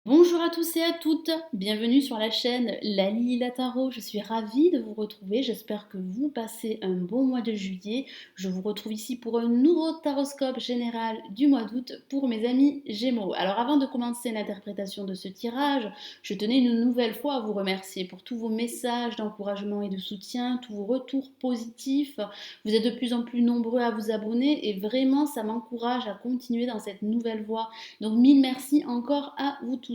Bonjour à tous et à toutes, bienvenue sur la chaîne Lali la Tarot. Je suis ravie de vous retrouver, j'espère que vous passez un bon mois de juillet. Je vous retrouve ici pour un nouveau taroscope général du mois d'août pour mes amis Gémeaux. Alors avant de commencer l'interprétation de ce tirage, je tenais une nouvelle fois à vous remercier pour tous vos messages d'encouragement et de soutien, tous vos retours positifs. Vous êtes de plus en plus nombreux à vous abonner et vraiment ça m'encourage à continuer dans cette nouvelle voie. Donc mille merci encore à vous tous.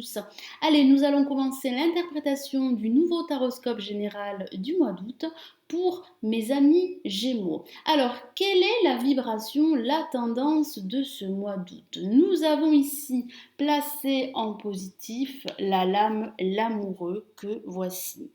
Allez, nous allons commencer l'interprétation du nouveau taroscope général du mois d'août pour mes amis Gémeaux. Alors, quelle est la vibration, la tendance de ce mois d'août? Nous avons ici placé en positif la lame l'amoureux que voici.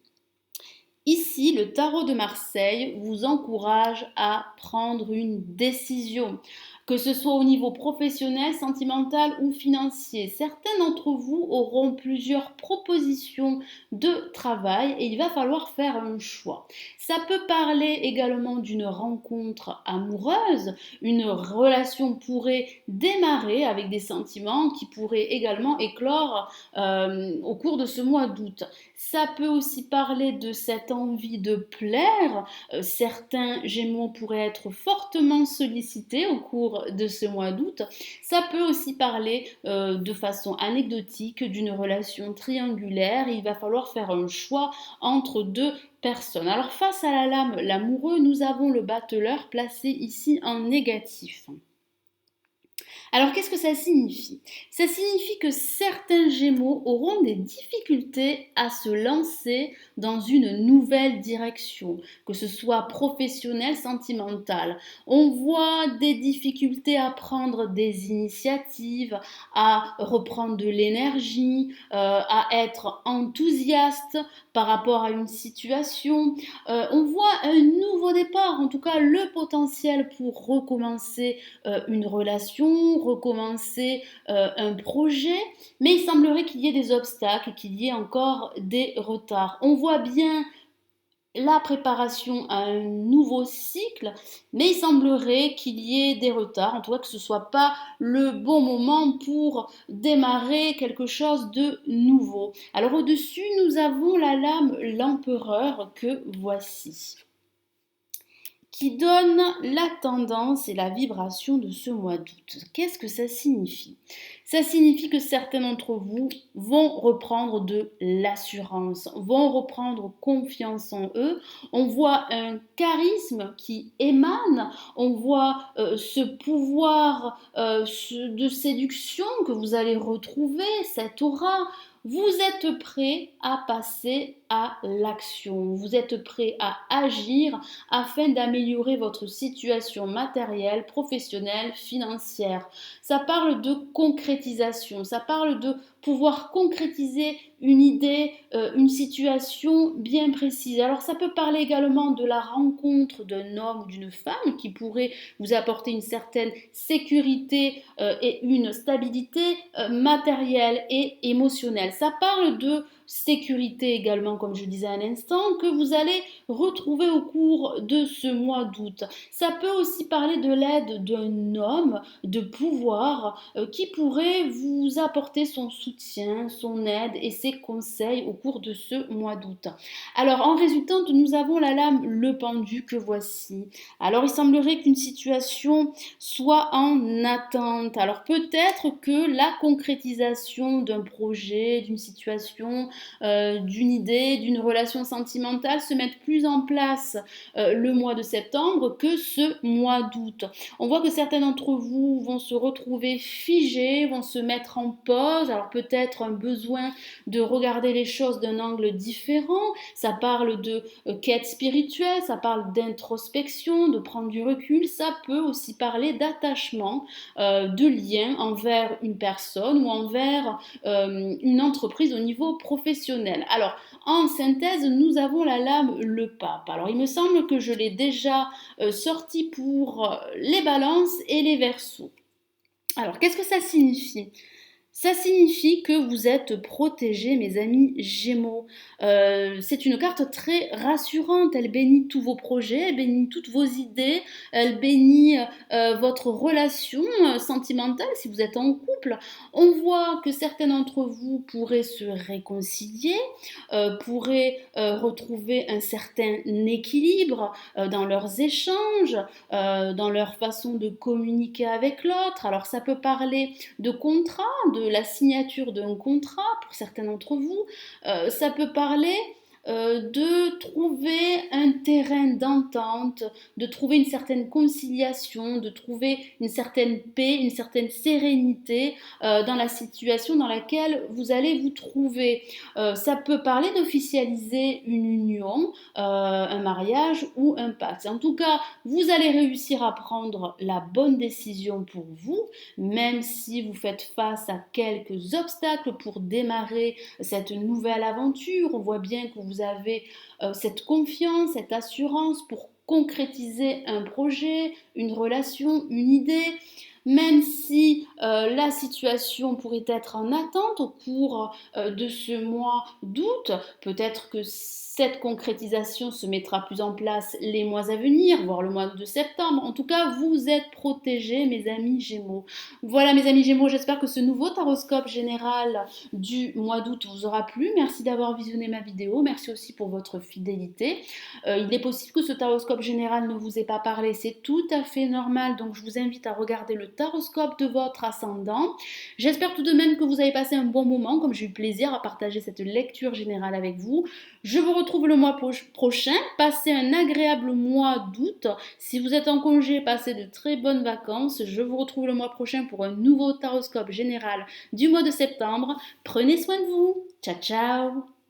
Ici, le tarot de Marseille vous encourage à prendre une décision, que ce soit au niveau professionnel, sentimental ou financier. Certains d'entre vous auront plusieurs propositions de travail et il va falloir faire un choix. Ça peut parler également d'une rencontre amoureuse, une relation pourrait démarrer avec des sentiments qui pourraient également éclore au cours de ce mois d'août. Ça peut aussi parler de cette envie de plaire. Certains Gémeaux pourraient être fortement sollicités au cours de ce mois d'août. Ça peut aussi parler de façon anecdotique d'une relation triangulaire. Il va falloir faire un choix entre deux personnes. Alors face à la lame l'amoureux, nous avons le battleur placé ici en négatif. Alors qu'est-ce que ça signifie? Ça signifie que certains Gémeaux auront des difficultés à se lancer dans une nouvelle direction, que ce soit professionnelle, sentimentale. On voit des difficultés à prendre des initiatives, à reprendre de l'énergie, à être enthousiaste par rapport à une situation. On voit un nouveau départ, en tout cas le potentiel pour recommencer une relation, recommencer un projet, mais il semblerait qu'il y ait des obstacles, qu'il y ait encore des retards. On voit bien la préparation à un nouveau cycle, mais il semblerait qu'il y ait des retards, en tout cas que ce ne soit pas le bon moment pour démarrer quelque chose de nouveau. Alors au-dessus, nous avons la lame l'empereur que voici, qui donne la tendance et la vibration de ce mois d'août. Qu'est-ce que ça signifie? Ça signifie que certains d'entre vous vont reprendre de l'assurance, vont reprendre confiance en eux. On voit un charisme qui émane, on voit ce pouvoir de séduction que vous allez retrouver, cette aura. Vous êtes prêt à passer à l'action, vous êtes prêt à agir afin d'améliorer votre situation matérielle, professionnelle, financière. Ça parle de concrétisation, ça parle de pouvoir concrétiser une idée, une situation bien précise. Alors ça peut parler également de la rencontre d'un homme ou d'une femme qui pourrait vous apporter une certaine sécurité et une stabilité matérielle et émotionnelle. Ça parle de sécurité également, comme je disais à l'instant, que vous allez retrouver au cours de ce mois d'août. Ça peut aussi parler de l'aide d'un homme de pouvoir qui pourrait vous apporter son soutien, son aide et ses conseils au cours de ce mois d'août. Alors en résultante, nous avons la lame le pendu que voici. Alors il semblerait qu'une situation soit en attente. Alors peut-être que la concrétisation d'un projet, d'une situation, d'une idée, d'une relation sentimentale se mette plus en place le mois de septembre que ce mois d'août. On voit que certains d'entre vous vont se retrouver figés, vont se mettre en pause. Alors peut-être un besoin de regarder les choses d'un angle différent. Ça parle de quête spirituelle, ça parle d'introspection, de prendre du recul. Ça peut aussi parler d'attachement, de lien envers une personne ou envers une entreprise au niveau professionnel. Alors, en synthèse, nous avons la lame le pape. Alors, il me semble que je l'ai déjà sorti pour les balances et les verseaux. Alors, qu'est-ce que ça signifie? Ça signifie que vous êtes protégés, mes amis Gémeaux. C'est une carte très rassurante. Elle bénit tous vos projets, elle bénit toutes vos idées, elle bénit votre relation sentimentale si vous êtes en couple. On voit que certains d'entre vous pourraient se réconcilier, pourraient retrouver un certain équilibre dans leurs échanges, dans leur façon de communiquer avec l'autre. Alors ça peut parler de contrat, de la signature d'un contrat pour certains d'entre vous. Ça peut parler de trouver un terrain d'entente, de trouver une certaine conciliation, de trouver une certaine paix, une certaine sérénité dans la situation dans laquelle vous allez vous trouver. Ça peut parler d'officialiser une union, un mariage ou un pacte. En tout cas, vous allez réussir à prendre la bonne décision pour vous, même si vous faites face à quelques obstacles pour démarrer cette nouvelle aventure. On voit bien que vous avez cette confiance, cette assurance pour concrétiser un projet, une relation, une idée. Même si la situation pourrait être en attente au cours de ce mois d'août, peut-être que cette concrétisation se mettra plus en place les mois à venir, voire le mois de septembre. En tout cas, vous êtes protégés, mes amis Gémeaux. Voilà, mes amis Gémeaux, j'espère que ce nouveau taroscope général du mois d'août vous aura plu. Merci d'avoir visionné ma vidéo. Merci aussi pour votre fidélité. Il est possible que ce taroscope général ne vous ait pas parlé. C'est tout à fait normal. Donc, je vous invite à regarder le taroscope de votre ascendant. J'espère tout de même que vous avez passé un bon moment, comme j'ai eu plaisir à partager cette lecture générale avec vous. Je vous retrouve le mois prochain. Passez un agréable mois d'août. Si vous êtes en congé, passez de très bonnes vacances. Je vous retrouve le mois prochain pour un nouveau taroscope général du mois de septembre. Prenez soin de vous. Ciao, ciao!